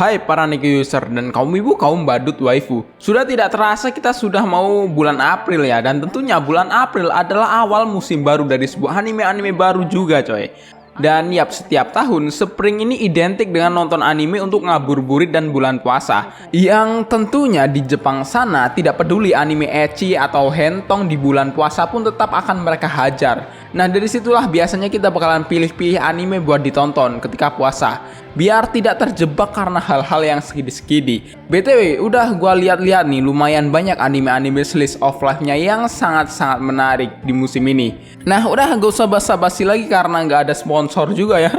Hai para Niki user dan kaum ibu kaum badut waifu. Sudah tidak terasa kita sudah mau bulan April ya. Dan tentunya bulan April adalah awal musim baru dari sebuah anime-anime baru juga coy. Dan yap, setiap tahun Spring ini identik dengan nonton anime untuk ngabuburit dan bulan puasa. Yang tentunya di Jepang sana tidak peduli anime ecchi atau hentong di bulan puasa pun tetap akan mereka hajar. Nah dari situlah biasanya kita bakalan pilih-pilih anime buat ditonton ketika puasa, biar tidak terjebak karena hal-hal yang skidi-skidi. BTW, udah gua lihat-lihat nih lumayan banyak anime-anime slice of life-nya yang sangat-sangat menarik di musim ini. Nah, udah gak usah basa-basi lagi karena nggak ada sponsor juga ya.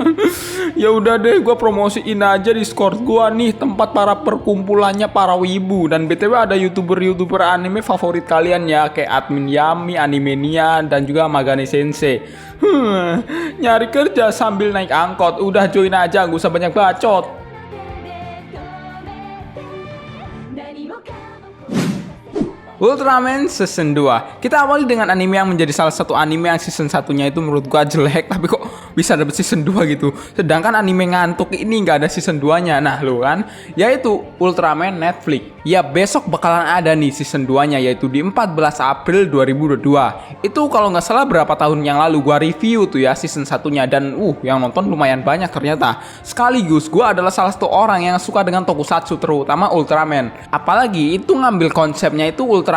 Ya udah deh, gua promosiin aja Discord gua nih, tempat para perkumpulannya para wibu. Dan BTW ada YouTuber anime favorit kalian ya, kayak Admin Yami, Animenia, dan juga Magane Sensei. Nyari kerja sambil naik angkot, udah join aja, gak usah banyak bacot. Ultraman Season 2. Kita awali dengan anime yang menjadi salah satu anime yang season satunya itu menurut gua jelek, tapi kok bisa dapet season 2 gitu. Sedangkan anime ngantuk ini nggak ada season 2-nya. Nah, lu kan, yaitu Ultraman Netflix. Ya, besok bakalan ada nih season 2-nya, yaitu di 14 April 2022. Itu kalau nggak salah berapa tahun yang lalu gua review tuh ya season satunya, dan yang nonton lumayan banyak ternyata. Sekaligus gua adalah salah satu orang yang suka dengan tokusatsu, terutama Ultraman. Apalagi itu ngambil konsepnya itu Ultraman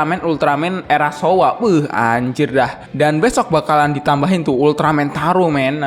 era Showa. Anjir dah. Dan besok bakalan ditambahin tuh Ultraman Taro, men.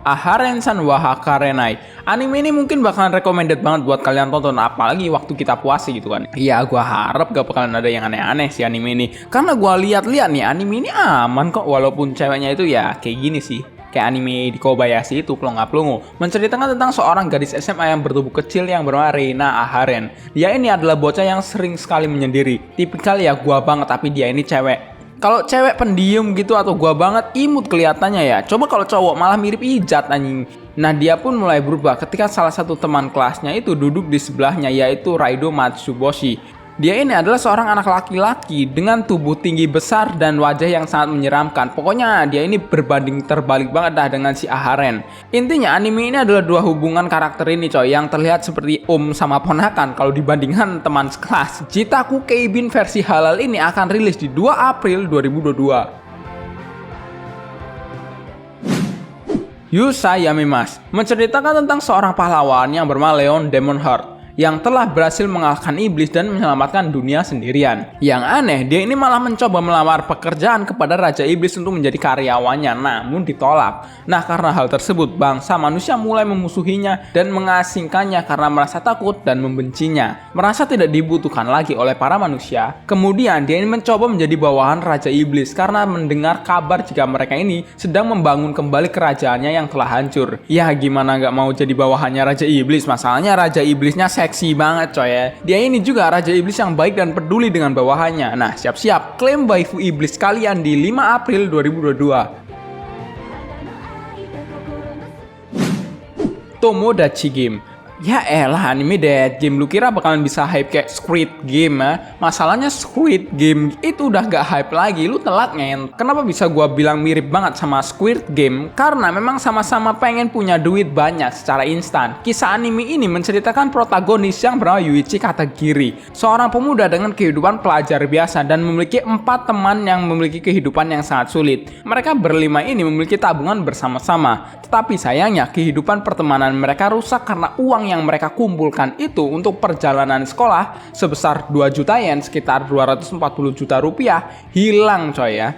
Aharen-san wa Hakarenai. Anime ini mungkin bakalan recommended banget buat kalian tonton, apalagi waktu kita puasa gitu kan. Iya, gua harap gak bakalan ada yang aneh-aneh sih anime ini. Karena gua lihat-lihat nih anime ini aman kok, walaupun ceweknya itu ya kayak gini sih. Kayak anime di Kobayashi itu, Plonga-Plongo, menceritakan tentang seorang gadis SMA yang bertubuh kecil yang bernama Reina Aharen. Dia ini adalah bocah yang sering sekali menyendiri. Tipikal ya gua banget, tapi dia ini cewek. Kalau cewek pendiam gitu atau gua banget, imut kelihatannya ya. Coba kalau cowok malah mirip Ijat anjing. Nah dia pun mulai berubah ketika salah satu teman kelasnya itu duduk di sebelahnya, yaitu Raido Matsuboshi. Dia ini adalah seorang anak laki-laki dengan tubuh tinggi besar dan wajah yang sangat menyeramkan. Pokoknya dia ini berbanding terbalik banget dah dengan si Aharen. Intinya anime ini adalah dua hubungan karakter ini coy, yang terlihat seperti sama ponakan kalau dibandingkan teman sekelas. Jitaku Keibin versi halal ini akan rilis di 2 April 2022. Yusai Yamimas menceritakan tentang seorang pahlawan yang bernama Leon Demonheart yang telah berhasil mengalahkan iblis dan menyelamatkan dunia sendirian. Yang aneh, dia ini malah mencoba melamar pekerjaan kepada Raja Iblis untuk menjadi karyawannya, namun ditolak. Nah, karena hal tersebut, bangsa manusia mulai memusuhinya dan mengasingkannya karena merasa takut dan membencinya. Merasa tidak dibutuhkan lagi oleh para manusia. Kemudian, dia ini mencoba menjadi bawahan Raja Iblis karena mendengar kabar jika mereka ini sedang membangun kembali kerajaannya yang telah hancur. Ya, gimana nggak mau jadi bawahannya Raja Iblis? Masalahnya Raja Iblisnya seksi banget coy ya. Dia ini juga Raja Iblis yang baik dan peduli dengan bawahannya. Nah, siap-siap klaim waifu iblis kalian di 5 April 2022. Tomodachi Game. Ya elah, anime dead game, lu kira bakalan bisa hype kayak Squid Game ya? Masalahnya Squid Game itu udah gak hype lagi, lu telat ngent. Kenapa bisa gua bilang mirip banget sama Squid Game? Karena memang sama-sama pengen punya duit banyak secara instan. Kisah anime ini menceritakan protagonis yang bernama Yuichi Katagiri, seorang pemuda dengan kehidupan pelajar biasa dan memiliki 4 teman yang memiliki kehidupan yang sangat sulit. Mereka berlima ini memiliki tabungan bersama-sama, tetapi sayangnya kehidupan pertemanan mereka rusak karena uang yang mereka kumpulkan itu untuk perjalanan sekolah sebesar 2 juta yen, sekitar 240 juta rupiah, hilang coy ya.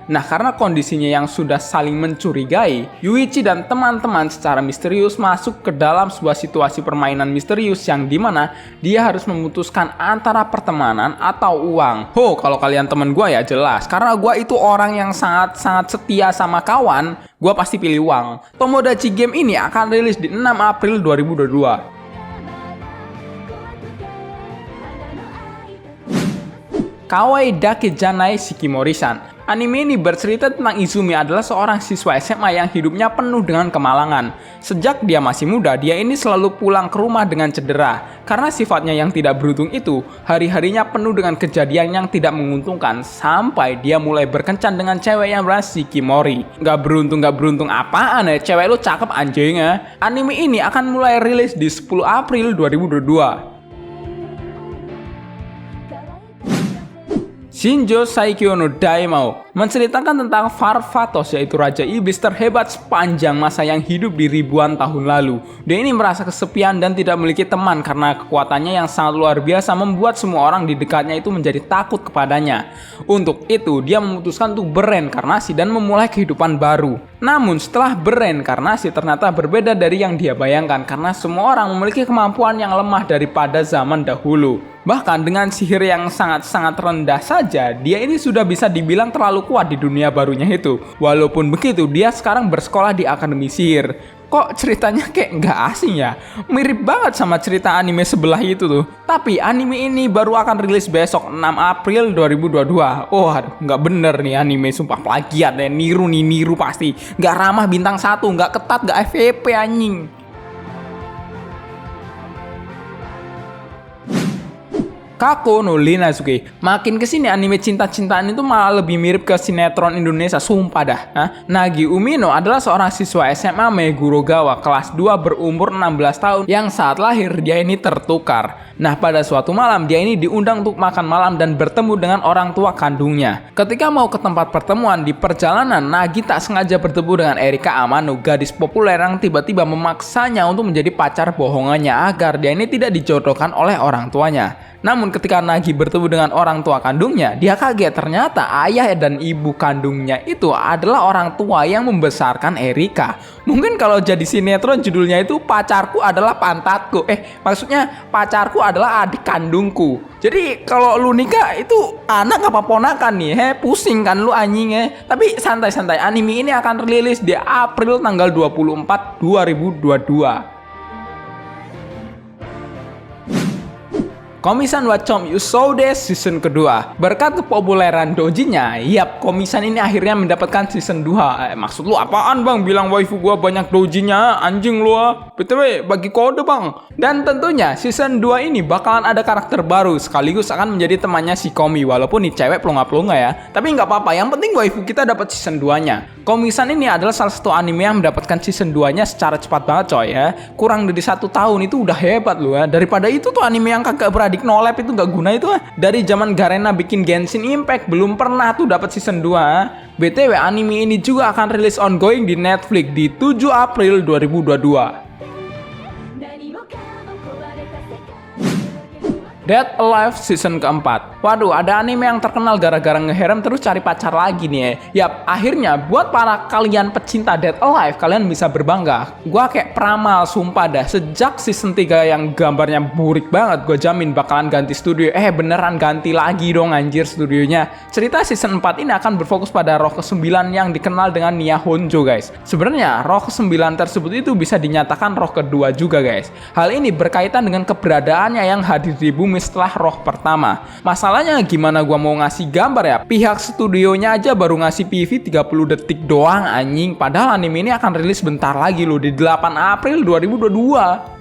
Nah, karena kondisinya yang sudah saling mencurigai, Yuichi dan teman-teman secara misterius masuk ke dalam sebuah situasi permainan misterius yang dimana dia harus memutuskan antara pertemanan atau uang. Kalau kalian temen gue ya jelas, karena gue itu orang yang sangat-sangat setia sama kawan, gue pasti pilih uang. Tomodachi Game ini akan rilis di 6 April 2022. Kawaii Dake Janai Shikimori-san. Anime ini bercerita tentang Izumi adalah seorang siswa SMA yang hidupnya penuh dengan kemalangan. Sejak dia masih muda, dia ini selalu pulang ke rumah dengan cedera. Karena sifatnya yang tidak beruntung itu, hari-harinya penuh dengan kejadian yang tidak menguntungkan sampai dia mulai berkencan dengan cewek yang bernama Shikimori. Gak beruntung apaan ya, cewek lu cakep anjing ya. Anime ini akan mulai rilis di 10 April 2022. Shinjo Saikyo no Daimao menceritakan tentang Farfatos, yaitu raja iblis terhebat sepanjang masa yang hidup di ribuan tahun lalu. Dia ini merasa kesepian dan tidak memiliki teman karena kekuatannya yang sangat luar biasa membuat semua orang di dekatnya itu menjadi takut kepadanya. Untuk itu, dia memutuskan untuk bereinkarnasi dan memulai kehidupan baru. Namun setelah bereinkarnasi ternyata berbeda dari yang dia bayangkan karena semua orang memiliki kemampuan yang lemah daripada zaman dahulu. Bahkan dengan sihir yang sangat-sangat rendah saja, dia ini sudah bisa dibilang terlalu kuat di dunia barunya itu. Walaupun begitu, dia sekarang bersekolah di Akademi Sihir. Kok ceritanya kayak nggak asing ya? Mirip banget sama cerita anime sebelah itu tuh. Tapi anime ini baru akan rilis besok 6 April 2022. Oh aduh, nggak bener nih anime, sumpah plagiat ya. Niru pasti. Nggak ramah bintang 1, nggak ketat, nggak FVP anjing. Kako no Linazuke. Makin kesini anime cinta-cintaan itu malah lebih mirip ke sinetron Indonesia, sumpah dah. Nagi Umino adalah seorang siswa SMA Megurogawa kelas 2 berumur 16 tahun yang saat lahir dia ini tertukar. Nah, pada suatu malam dia ini diundang untuk makan malam dan bertemu dengan orang tua kandungnya. Ketika mau ke tempat pertemuan di perjalanan, Nagi tak sengaja bertemu dengan Erika Amano, gadis populer yang tiba-tiba memaksanya untuk menjadi pacar bohongannya agar dia ini tidak dijodohkan oleh orang tuanya. Namun ketika Nagi bertemu dengan orang tua kandungnya, dia kaget ternyata ayah dan ibu kandungnya itu adalah orang tua yang membesarkan Erika. Mungkin kalau jadi sinetron judulnya itu Pacarku Adalah Pantatku. Maksudnya pacarku adalah adik kandungku. Jadi kalau lu nikah itu anak apa ponakan nih? Pusing kan lu anjing. Tapi santai-santai, anime ini akan rilis di April tanggal 24, 2022. Komisan Wachom Yusoude season kedua. Berkat kepopuleran doujinnya, komisan ini akhirnya mendapatkan season 2. Maksud lu apaan bang? Bilang waifu gua banyak doujinnya, anjing lu. BTW bagi kode bang. Dan tentunya season 2 ini bakalan ada karakter baru sekaligus akan menjadi temannya si Komi. Walaupun nih cewek pelonga-pelonga ya. Tapi nggak apa-apa, yang penting waifu kita dapat season 2-nya. Komisan ini adalah salah satu anime yang mendapatkan season 2-nya secara cepat banget coy ya. Kurang dari 1 tahun itu udah hebat lu ya. Daripada itu tuh anime yang kagak beradik nolep itu gak guna itu. Dari zaman Garena bikin Genshin Impact belum pernah tuh dapat season 2. BTW anime ini juga akan rilis ongoing di Netflix di 7 April 2022. Dead Alive season keempat. Waduh, ada anime yang terkenal gara-gara ngeherem terus cari pacar lagi nih ya. Akhirnya buat para kalian pecinta Dead Alive, kalian bisa berbangga. Gua kayak peramal sumpah dah, sejak season 3 yang gambarnya burik banget, gue jamin bakalan ganti studio. Beneran ganti lagi dong anjir studionya. Cerita season 4 ini akan berfokus pada roh ke-9 yang dikenal dengan Nia Honjo guys. Sebenarnya roh ke-9 tersebut itu bisa dinyatakan roh kedua juga guys. Hal ini berkaitan dengan keberadaannya yang hadir di bumi setelah roh pertama. Masalahnya gimana gua mau ngasih gambar ya? Pihak studionya aja baru ngasih PV 30 detik doang anjing. Padahal anime ini akan rilis bentar lagi loh di 8 April 2022.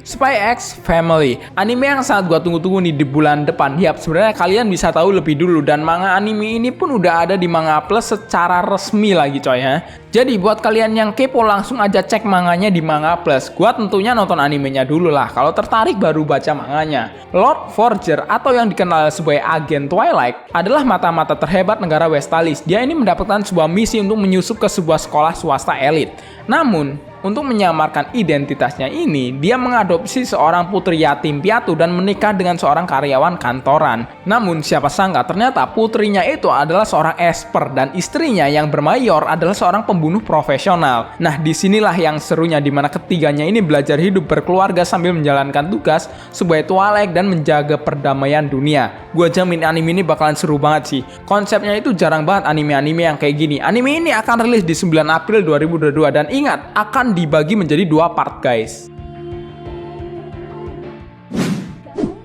Spy X Family, anime yang sangat gua tunggu-tunggu nih di bulan depan. Sebenarnya kalian bisa tahu lebih dulu dan manga anime ini pun udah ada di Manga Plus secara resmi lagi coy ya. Jadi buat kalian yang kepo langsung aja cek manganya di Manga Plus. Gua tentunya nonton animenya dulu lah. Kalau tertarik baru baca manganya. Lord Forger atau yang dikenal sebagai agen Twilight adalah mata-mata terhebat negara Westalis. Dia ini mendapatkan sebuah misi untuk menyusup ke sebuah sekolah swasta elit. Namun untuk menyamarkan identitasnya ini, dia mengadopsi seorang putri yatim piatu dan menikah dengan seorang karyawan kantoran. Namun siapa sangka ternyata putrinya itu adalah seorang esper dan istrinya yang bermayor adalah seorang pembunuh profesional. Nah disinilah yang serunya, dimana ketiganya ini belajar hidup berkeluarga sambil menjalankan tugas sebagai Twilight dan menjaga perdamaian dunia. Gua jamin anime ini bakalan seru banget sih. Konsepnya itu jarang banget anime-anime yang kayak gini. Anime ini akan rilis di 9 April 2022 dan ingat akan dibagi menjadi 2 part guys.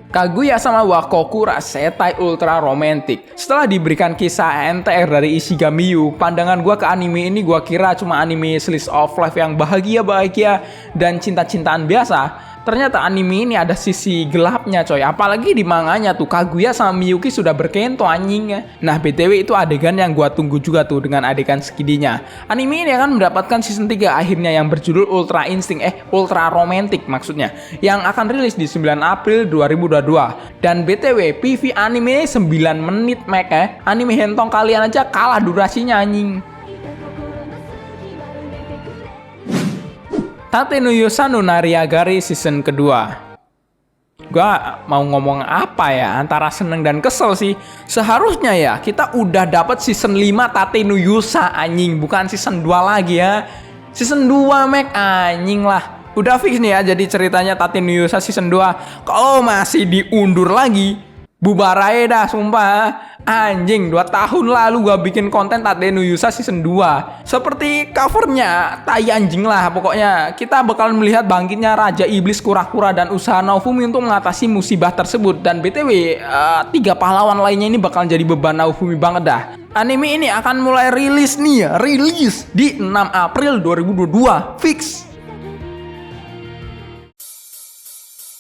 Kaguya sama Wakoku Rasetai Ultra Romantic. Setelah diberikan kisah NTR dari Ishigamiyu, pandangan gua ke anime ini gua kira cuma anime slice of life yang bahagia-bahagia dan cinta-cintaan biasa. Ternyata anime ini ada sisi gelapnya coy. Apalagi di manganya tuh Kaguya sama Miyuki sudah berkento anjing. Nah BTW itu adegan yang gua tunggu juga tuh dengan adegan sekidinya. Anime ini akan mendapatkan season 3 akhirnya yang berjudul Ultra Instinct Ultra Romantic maksudnya, yang akan rilis di 9 April 2022. Dan BTW PV anime ini 9 menit mek Anime hentong kalian aja kalah durasinya anjing. Tate no Yusa no Nariagari season kedua. Gua mau ngomong apa ya, antara seneng dan kesel sih. Seharusnya ya kita udah dapat season 5 Tate no Yusa anjing, bukan season 2 lagi ya. Season 2 mek anjing lah. Udah fix nih ya jadi ceritanya Tate no Yusa season 2. Kalau masih diundur lagi, bubar aja dah sumpah. Anjing, 2 tahun lalu gua bikin konten Tate no Yusa season 2. Seperti covernya, tai anjing lah pokoknya. Kita bakal melihat bangkitnya Raja Iblis Kura-Kura dan usaha Naofumi untuk mengatasi musibah tersebut. Dan BTW, 3 pahlawan lainnya ini bakal jadi beban Naofumi banget dah. Anime ini akan mulai rilis nih ya, rilis di 6 April 2022. Fix.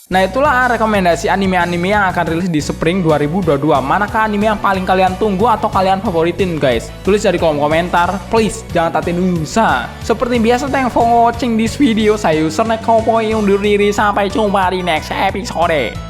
Nah itulah rekomendasi anime-anime yang akan rilis di Spring 2022. Manakah anime yang paling kalian tunggu atau kalian favoritin guys? Tulis di kolom komentar. Please jangan Tate no Yusa. Seperti biasa thanks for watching this video. Saya user Nekopoy undur diri. Sampai jumpa di next episode.